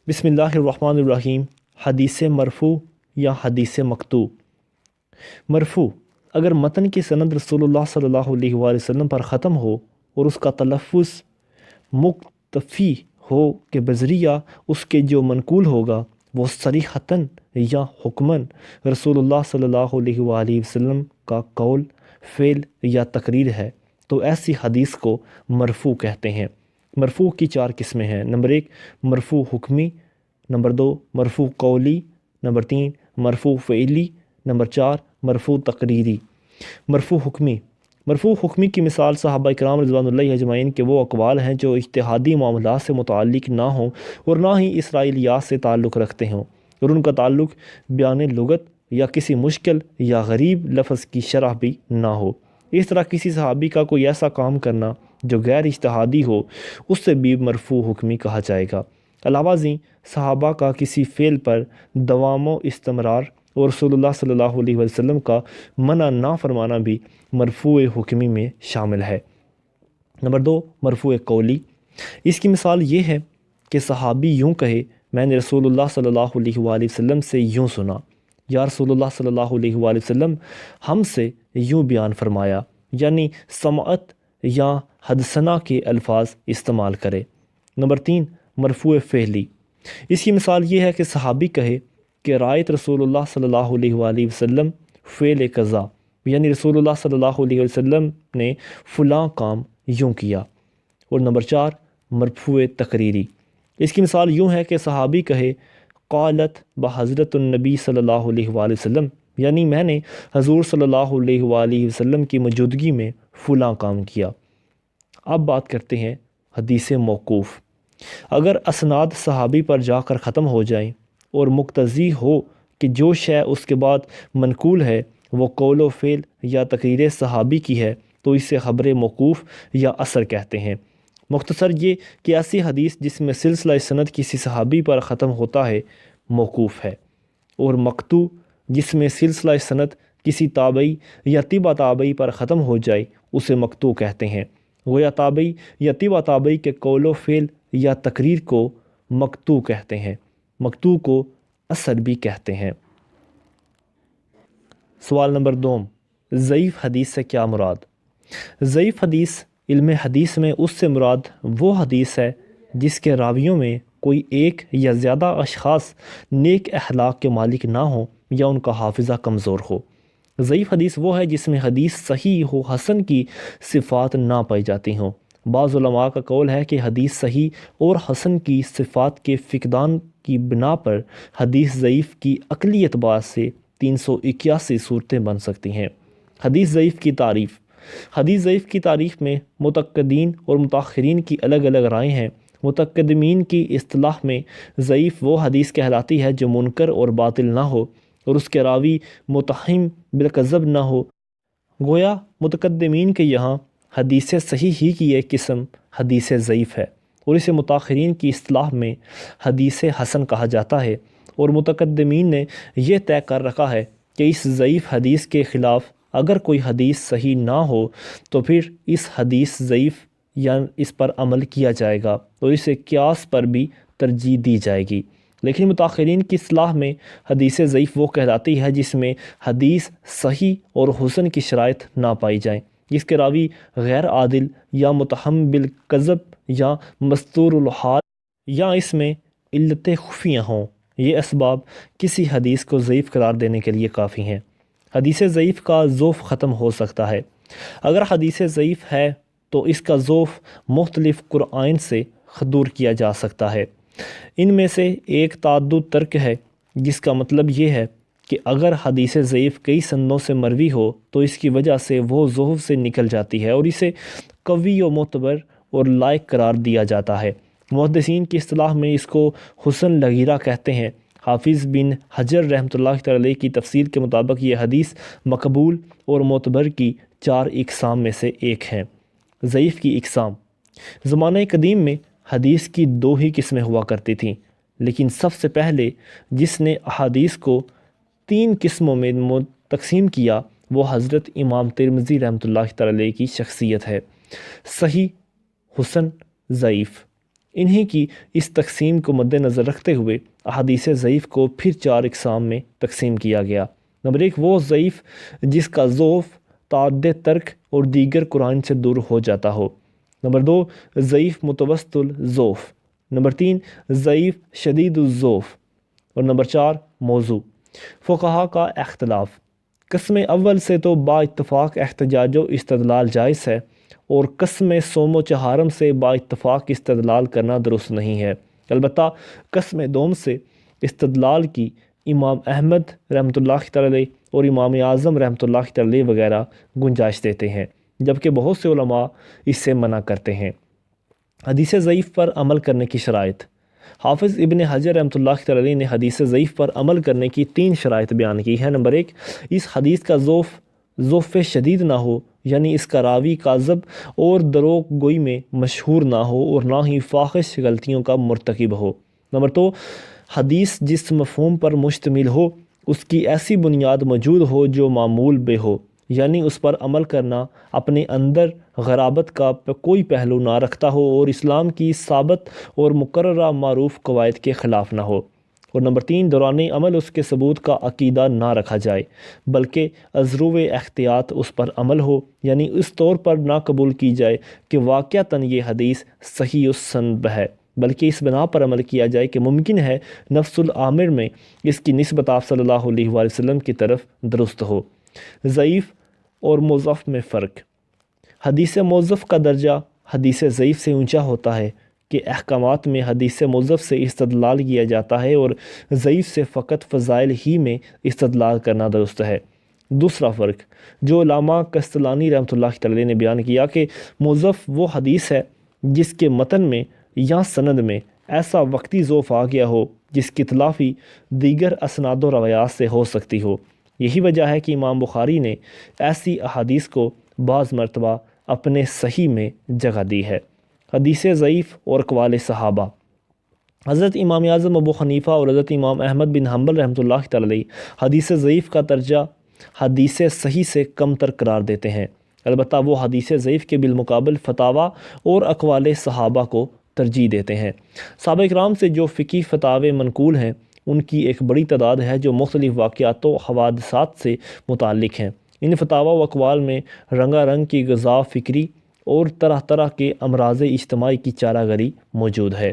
بسم اللہ الرحمن الرحیم۔ حدیث مرفوع یا حدیث مقطوع۔ مرفوع اگر متن کی سند رسول اللہ صلی اللہ علیہ وآلہ وسلم پر ختم ہو اور اس کا تلفظ مکتفی ہو کہ بذریعہ اس کے جو منقول ہوگا وہ صریحتاً یا حکماً رسول اللہ صلی اللہ علیہ وآلہ وسلم کا قول، فعل یا تقریر ہے، تو ایسی حدیث کو مرفوع کہتے ہیں۔ مرفوع کی 4 قسمیں ہیں۔ نمبر 1 مرفوع حکمی، نمبر 2 مرفوع قولی، نمبر 3 مرفوع فعلی، نمبر 4 مرفوع تقریری۔ مرفوع حکمی۔ مرفوع حکمی کی مثال صحابہ کرام رضوان اللہ اجمعین کے وہ اقوال ہیں جو اجتہادی معاملات سے متعلق نہ ہوں اور نہ ہی اسرائیلیات سے تعلق رکھتے ہوں، اور ان کا تعلق بیان لغت یا کسی مشکل یا غریب لفظ کی شرح بھی نہ ہو۔ اس طرح کسی صحابی کا کوئی ایسا کام کرنا جو غیر اجتہادی ہو، اس سے بھی مرفوع حکمی کہا جائے گا۔ علاوہ ازیں صحابہ کا کسی فعل پر دوام و استمرار اور رسول اللہ صلی اللہ علیہ وسلم کا منع نہ فرمانا بھی مرفوع حکمی میں شامل ہے۔ نمبر 2 مرفوع قولی۔ اس کی مثال یہ ہے کہ صحابی یوں کہے، میں نے رسول اللہ صلی اللہ علیہ وآلہ وسلم سے یوں سنا، یا رسول اللہ صلی اللہ علیہ وآلہ وسلم ہم سے یوں بیان فرمایا، یعنی سمعت یا حدثنا کے الفاظ استعمال کرے۔ نمبر 3 مرفوع فعلی۔ اس کی مثال یہ ہے کہ صحابی کہے کہ رأیت رسول اللہ صلی اللہ علیہ وآلہ وسلم فعل قضا، یعنی رسول اللہ صلی اللہ علیہ وسلم نے فلاں کام یوں کیا۔ اور نمبر 4 مرفوع تقریری۔ اس کی مثال یوں ہے کہ صحابی کہے قالت بحضرت النبی صلی اللہ علیہ وآلہ وسلم، یعنی میں نے حضور صلی اللہ علیہ وآلہ وسلم کی موجودگی میں فلاں کام کیا۔ اب بات کرتے ہیں حدیث موقوف۔ اگر اسناد صحابی پر جا کر ختم ہو جائیں اور مقتضی ہو کہ جو شے اس کے بعد منقول ہے وہ قول و فعل یا تقریر صحابی کی ہے، تو اسے خبر موقوف یا اثر کہتے ہیں۔ مختصر یہ کہ ایسی حدیث جس میں سلسلہ سند کسی صحابی پر ختم ہوتا ہے موقوف ہے، اور مقطوع جس میں سلسلہ سند کسی تابعی یا تبع تابعی پر ختم ہو جائے اسے مقطوع کہتے ہیں۔ گویا تابعی یا تبع تابعی کے قول و فعل یا تقریر کو مقطوع کہتے ہیں۔ مقطوع کو اثر بھی کہتے ہیں۔ سوال نمبر 2، ضعیف حدیث سے کیا مراد؟ ضعیف حدیث علم حدیث میں اس سے مراد وہ حدیث ہے جس کے راویوں میں کوئی ایک یا زیادہ اشخاص نیک اخلاق کے مالک نہ ہوں یا ان کا حافظہ کمزور ہو۔ ضعیف حدیث وہ ہے جس میں حدیث صحیح و حسن کی صفات نہ پائی جاتی ہوں۔ بعض علماء کا قول ہے کہ حدیث صحیح اور حسن کی صفات کے فقدان کی بنا پر حدیث ضعیف کی عقلی اعتبار سے 381 صورتیں بن سکتی ہیں۔ حدیث ضعیف کی تعریف۔ حدیث ضعیف کی تعریف میں متقدمین اور متاخرین کی الگ الگ رائے ہیں۔ متقدمین کی اصطلاح میں ضعیف وہ حدیث کہلاتی ہے جو منکر اور باطل نہ ہو اور اس کے راوی متہم بالکذب نہ ہو۔ گویا متقدمین کے یہاں حدیث صحیح ہی کی ایک قسم حدیث ضعیف ہے، اور اسے متاخرین کی اصطلاح میں حدیث حسن کہا جاتا ہے، اور متقدمین نے یہ طے کر رکھا ہے کہ اس ضعیف حدیث کے خلاف اگر کوئی حدیث صحیح نہ ہو تو پھر اس حدیث ضعیف یا اس پر عمل کیا جائے گا اور اسے قیاس پر بھی ترجیح دی جائے گی۔ لیکن متاخرین کی اصطلاح میں حدیث ضعیف وہ کہلاتی ہے جس میں حدیث صحیح اور حسن کی شرائط نہ پائی جائیں، جس کے راوی غیر عادل یا متہم بالکذب یا مستور الحال یا اس میں علتیں خفیہ ہوں۔ یہ اسباب کسی حدیث کو ضعیف قرار دینے کے لیے کافی ہیں۔ حدیث ضعیف کا ضعف ختم ہو سکتا ہے۔ اگر حدیث ضعیف ہے تو اس کا ضعف مختلف قرائن سے دور کیا جا سکتا ہے۔ ان میں سے ایک تعدد ترک ہے، جس کا مطلب یہ ہے کہ اگر حدیث ضعیف کئی سندوں سے مروی ہو تو اس کی وجہ سے وہ ضعف سے نکل جاتی ہے اور اسے قوی و معتبر اور لائق قرار دیا جاتا ہے۔ محدثین کی اصطلاح میں اس کو حسن لغیرہ کہتے ہیں۔ حافظ بن حجر رحمۃ اللہ تعالی علیہ کی تفسیر کے مطابق یہ حدیث مقبول اور معتبر کی 4 اقسام میں سے ایک ہیں۔ ضعیف کی اقسام۔ زمانہ قدیم میں حدیث کی 2 ہی قسمیں ہوا کرتی تھیں، لیکن سب سے پہلے جس نے احادیث کو 3 قسموں میں تقسیم کیا وہ حضرت امام ترمذی رحمۃ اللہ تعالی علیہ کی شخصیت ہے۔ صحیح، حسن، ضعیف۔ انہی کی اس تقسیم کو مد نظر رکھتے ہوئے احادیث ضعیف کو پھر 4 اقسام میں تقسیم کیا گیا۔ نمبر 1 وہ ضعیف جس کا ضعف تعدد ترک اور دیگر قرآن سے دور ہو جاتا ہو۔ نمبر 2 ضعیف متوسط الضعف۔ نمبر 3 ضعیف شدید الضعف۔ اور نمبر 4 موضوع۔ فقہا کا اختلاف۔ قسم اول سے تو با اتفاق احتجاج و استدلال جائز ہے، اور قسم سوم و چہارم سے با اتفاق استدلال کرنا درست نہیں ہے۔ البتہ قسم دوم سے استدلال کی امام احمد رحمۃ اللہ تعالی اور امام اعظم رحمۃ اللہ تعالی وغیرہ گنجائش دیتے ہیں، جبکہ بہت سے علماء اس سے منع کرتے ہیں۔ حدیث ضعیف پر عمل کرنے کی شرائط۔ حافظ ابن حجر رحمۃ اللہ تعالی نے حدیث ضعیف پر عمل کرنے کی 3 شرائط بیان کی ہے۔ نمبر 1 اس حدیث کا ضعف شدید نہ ہو، یعنی اس کا راوی کاذب اور دروغ گوئی میں مشہور نہ ہو اور نہ ہی فاحش غلطیوں کا مرتکب ہو۔ نمبر 2 حدیث جس مفہوم پر مشتمل ہو اس کی ایسی بنیاد موجود ہو جو معمول بے ہو، یعنی اس پر عمل کرنا اپنے اندر غرابت کا کوئی پہلو نہ رکھتا ہو اور اسلام کی ثابت اور مقررہ معروف قواعد کے خلاف نہ ہو۔ اور نمبر 3 دوران عمل اس کے ثبوت کا عقیدہ نہ رکھا جائے، بلکہ ازرو احتیاط اس پر عمل ہو، یعنی اس طور پر نہ قبول کی جائے کہ واقعتاً یہ حدیث صحیح السند ہے، بلکہ اس بنا پر عمل کیا جائے کہ ممکن ہے نفس العامر میں اس کی نسبت آپ صلی اللہ علیہ وآلہ وسلم کی طرف درست ہو۔ ضعیف اور موظف میں فرق۔ حدیث موظف کا درجہ حدیث ضعیف سے اونچا ہوتا ہے کہ احکامات میں حدیث موظف سے استدلال کیا جاتا ہے، اور ضعیف سے فقط فضائل ہی میں استدلال کرنا درست ہے۔ دوسرا فرق جو علامہ قسطلانی رحمۃ اللہ تعالی نے بیان کیا کہ موظف وہ حدیث ہے جس کے متن میں یا سند میں ایسا وقتی ضعف آ گیا ہو جس کی تلافی دیگر اسناد و روایات سے ہو سکتی ہو۔ یہی وجہ ہے کہ امام بخاری نے ایسی احادیث کو بعض مرتبہ اپنے صحیح میں جگہ دی ہے۔ حدیث ضعیف اور اقوال صحابہ۔ حضرت امام اعظم ابو حنیفہ اور حضرت امام احمد بن حنبل رحمۃ اللہ تعالی حدیث ضعیف کا درجہ حدیث صحیح سے کم تر قرار دیتے ہیں، البتہ وہ حدیث ضعیف کے بالمقابل فتاویٰ اور اقوال صحابہ کو ترجیح دیتے ہیں۔ صحابہ کرام سے جو فقہی فتاوے منقول ہیں ان کی ایک بڑی تعداد ہے جو مختلف واقعات و حوادثات سے متعلق ہیں۔ ان فتاویٰ و اقوال میں رنگا رنگ کی غذا فکری اور طرح طرح کے امراض اجتماعی کی چارہ گری موجود ہے۔